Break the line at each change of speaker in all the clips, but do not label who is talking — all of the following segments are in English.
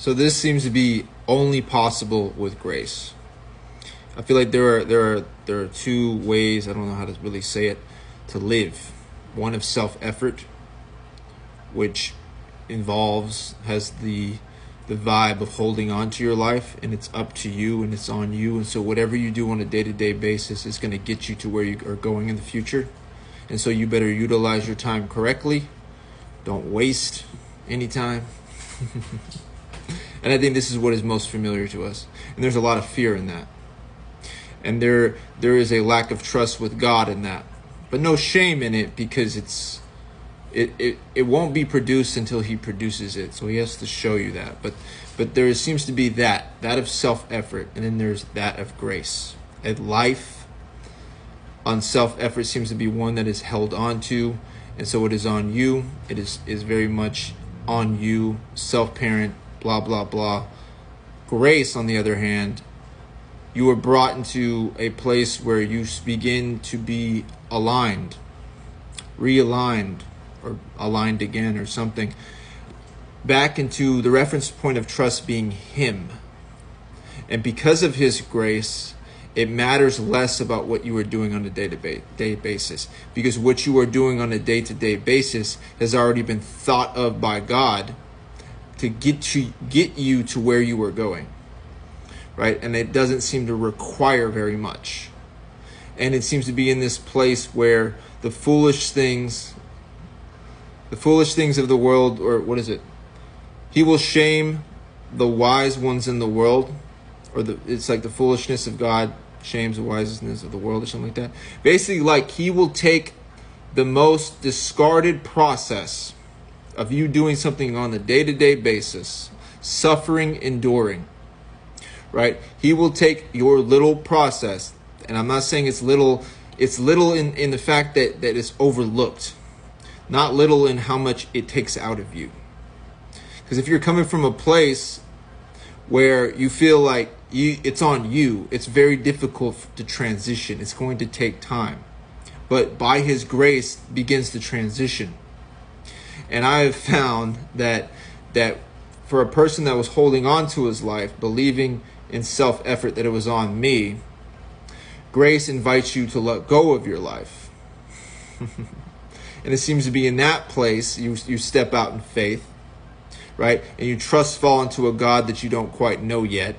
So this seems to be only possible with grace. I feel like there are two ways, I don't know how to really say it, to live. One of self-effort, which has the vibe of holding on to your life, and it's up to you and it's on you. And so whatever you do on a day-to-day basis is going to get you to where you are going in the future. And so you better utilize your time correctly. Don't waste any time. And I think this is what is most familiar to us. And there's a lot of fear in that. And there is a lack of trust with God in that. But no shame in it, because it won't be produced until he produces it. So he has to show you that. But there seems to be that of self-effort, and then there's that of grace. And life on self-effort seems to be one that is held on to, and so it is on you. It is very much on you, self-parent, blah, blah, blah. Grace, on the other hand, you are brought into a place where you begin to be aligned, realigned, or aligned again, or something, back into the reference point of trust being him. And because of his grace, it matters less about what you are doing on a day-to-day basis, because what you are doing on a day-to-day basis has already been thought of by God to get you to where you are going, right? And it doesn't seem to require very much. And it seems to be in this place where the foolish things of the world, or what is it? He will shame the wise ones in the world, or it's like the foolishness of God shames the wiseness of the world, or something like that. Basically, like, he will take the most discarded process of you doing something on a day-to-day basis, suffering, enduring, right? He will take your little process, and I'm not saying it's little in the fact that it's overlooked, not little in how much it takes out of you. Because if you're coming from a place where you feel like it's on you, it's very difficult to transition. It's going to take time. But by his grace begins the transition. And I have found that for a person that was holding on to his life, believing in self-effort that it was on me, grace invites you to let go of your life. And it seems to be in that place you step out in faith, right? And you fall into a God that you don't quite know yet.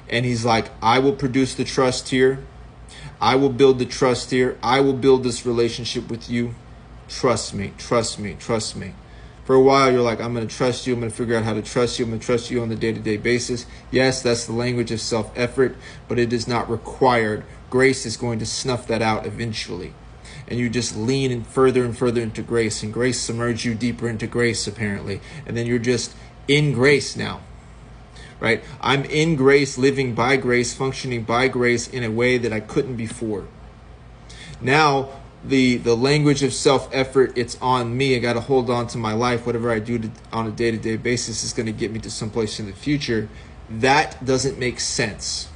And he's like, I will produce the trust here. I will build the trust here. I will build this relationship with you. Trust me, trust me, trust me. For a while, you're like, I'm going to trust you. I'm going to figure out how to trust you. I'm going to trust you on the day-to-day basis. Yes, that's the language of self-effort, but it is not required. Grace is going to snuff that out eventually. And you just lean in further and further into grace, and grace submerges you deeper into grace, apparently. And then you're just in grace now, right? I'm in grace, living by grace, functioning by grace in a way that I couldn't before. Now, the language of self-effort, it's on me. I got to hold on to my life. Whatever I do on a day-to-day basis is going to get me to someplace in the future. That doesn't make sense.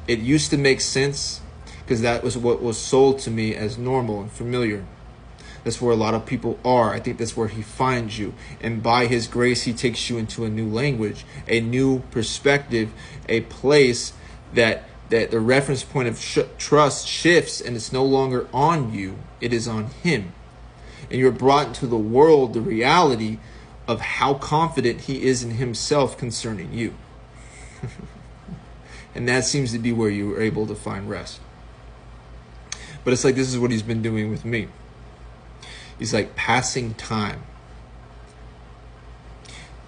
It used to make sense because that was what was sold to me as normal and familiar. That's where a lot of people are. I think that's where he finds you. And by his grace, he takes you into a new language, a new perspective, a place that the reference point of trust shifts, and it's no longer on you. It is on him. And you're brought into the world, the reality of how confident he is in himself concerning you. And that seems to be where you are able to find rest. But it's like, this is what he's been doing with me. He's like passing time.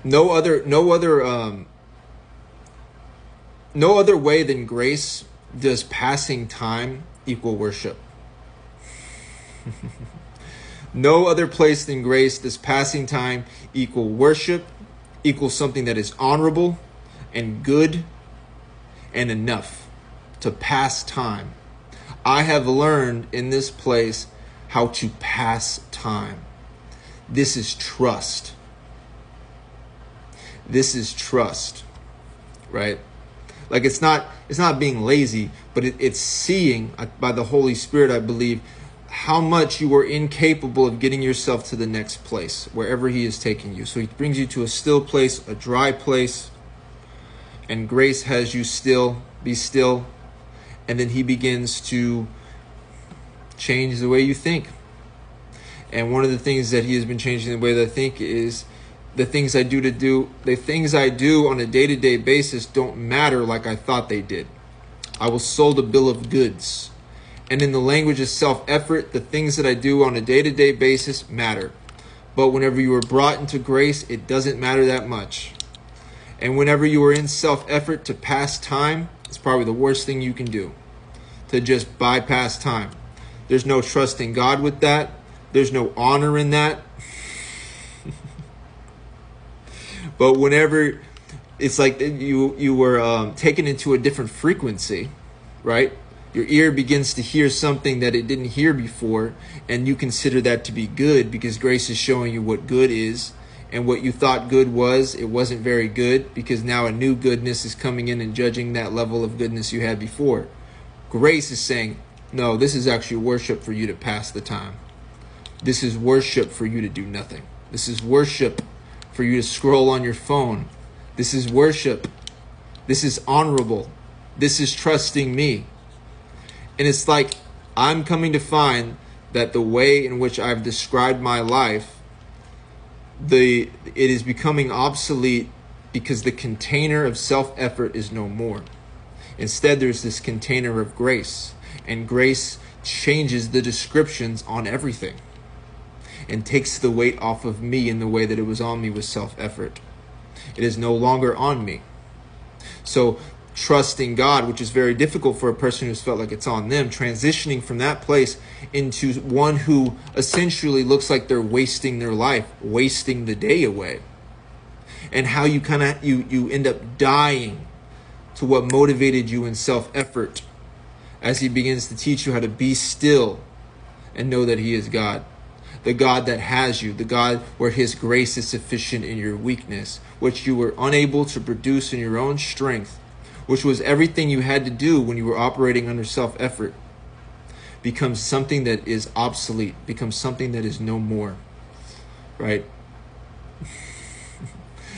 No other way than grace does passing time equal worship. No other place than grace does passing time equal worship, equal something that is honorable and good and enough to pass time. I have learned in this place how to pass time. This is trust. This is trust, right? Like, it's not being lazy, but it's seeing by the Holy Spirit, I believe, how much you are incapable of getting yourself to the next place, wherever he is taking you. So he brings you to a still place, a dry place, and grace has you still, be still. And then he begins to change the way you think. And one of the things that he has been changing the way that I think is the things I do on a day-to-day basis don't matter like I thought they did. I was sold a bill of goods. And in the language of self-effort, the things that I do on a day-to-day basis matter. But whenever you are brought into grace, it doesn't matter that much. And whenever you are in self-effort to pass time, it's probably the worst thing you can do. To just bypass time. There's no trust in God with that. There's no honor in that. But whenever it's like you were taken into a different frequency, right? Your ear begins to hear something that it didn't hear before, and you consider that to be good because grace is showing you what good is. And what you thought good was, it wasn't very good because now a new goodness is coming in and judging that level of goodness you had before. Grace is saying, no, this is actually worship for you to pass the time. This is worship for you to do nothing. This is worship for you to scroll on your phone. This is worship. This is honorable. This is trusting me. And it's like I'm coming to find that the way in which I've described my life, it is becoming obsolete because the container of self-effort is no more. Instead, there's this container of grace. And grace changes the descriptions on everything and takes the weight off of me in the way that it was on me with self-effort. It is no longer on me. So trusting God, which is very difficult for a person who's felt like it's on them, transitioning from that place into one who essentially looks like they're wasting their life, wasting the day away. And how you you end up dying to what motivated you in self-effort as he begins to teach you how to be still and know that he is God. The God that has you, the God where his grace is sufficient in your weakness, which you were unable to produce in your own strength, which was everything you had to do when you were operating under self-effort, becomes something that is obsolete, becomes something that is no more, right?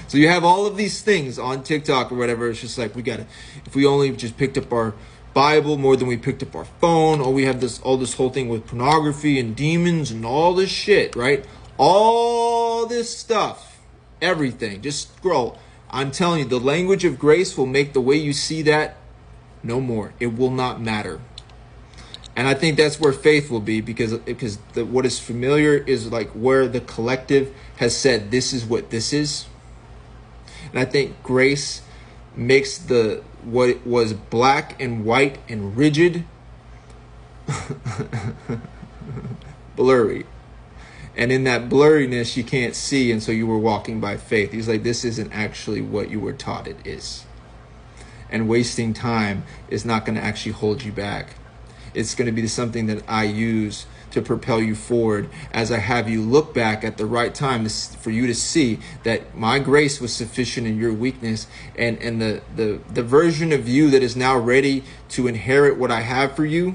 So you have all of these things on TikTok or whatever. It's just like, if we only just picked up our Bible more than we picked up our phone, or we have all this whole thing with pornography and demons and all this shit, right? All this stuff, everything, just scroll. I'm telling you, the language of grace will make the way you see that no more. It will not matter. And I think that's where faith will be, because what is familiar is like where the collective has said, this is what this is. And I think grace makes what was black and white and rigid blurry. And in that blurriness, you can't see, and so you were walking by faith. He's like, this isn't actually what you were taught it is. And wasting time is not going to actually hold you back. It's going to be something that I use to propel you forward as I have you look back at the right time for you to see that my grace was sufficient in your weakness, and the version of you that is now ready to inherit what I have for you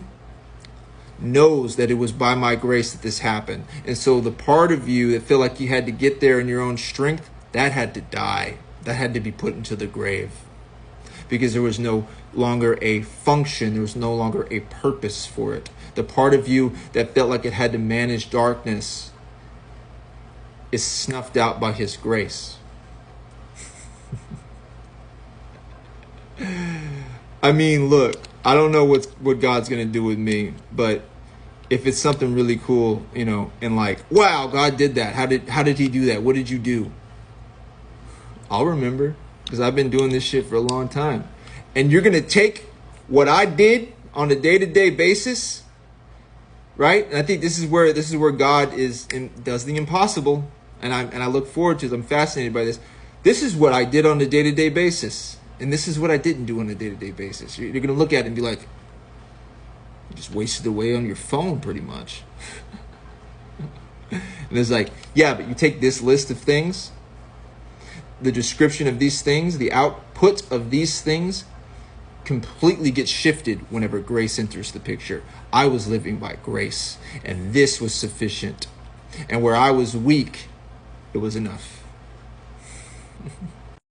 knows that it was by my grace that this happened. And so the part of you that feel like you had to get there in your own strength, that had to die. That had to be put into the grave. Because there was no longer a function, there was no longer a purpose for it. The part of you that felt like it had to manage darkness is snuffed out by his grace. I mean, look, I don't know what God's going to do with me, but if it's something really cool, and like, wow, God did that. How did he do that? What did you do? I'll remember, because I've been doing this shit for a long time. And you're going to take what I did on a day-to-day basis, right? And I think this is where God does the impossible. And I look forward to it. I'm fascinated by this. This is what I did on a day-to-day basis. And this is what I didn't do on a day-to-day basis. You're going to look at it and be like, you just wasted away on your phone pretty much. And it's like, yeah, but you take this list of things, the description of these things, the output of these things completely gets shifted whenever grace enters the picture. I was living by grace, and this was sufficient. And where I was weak, it was enough.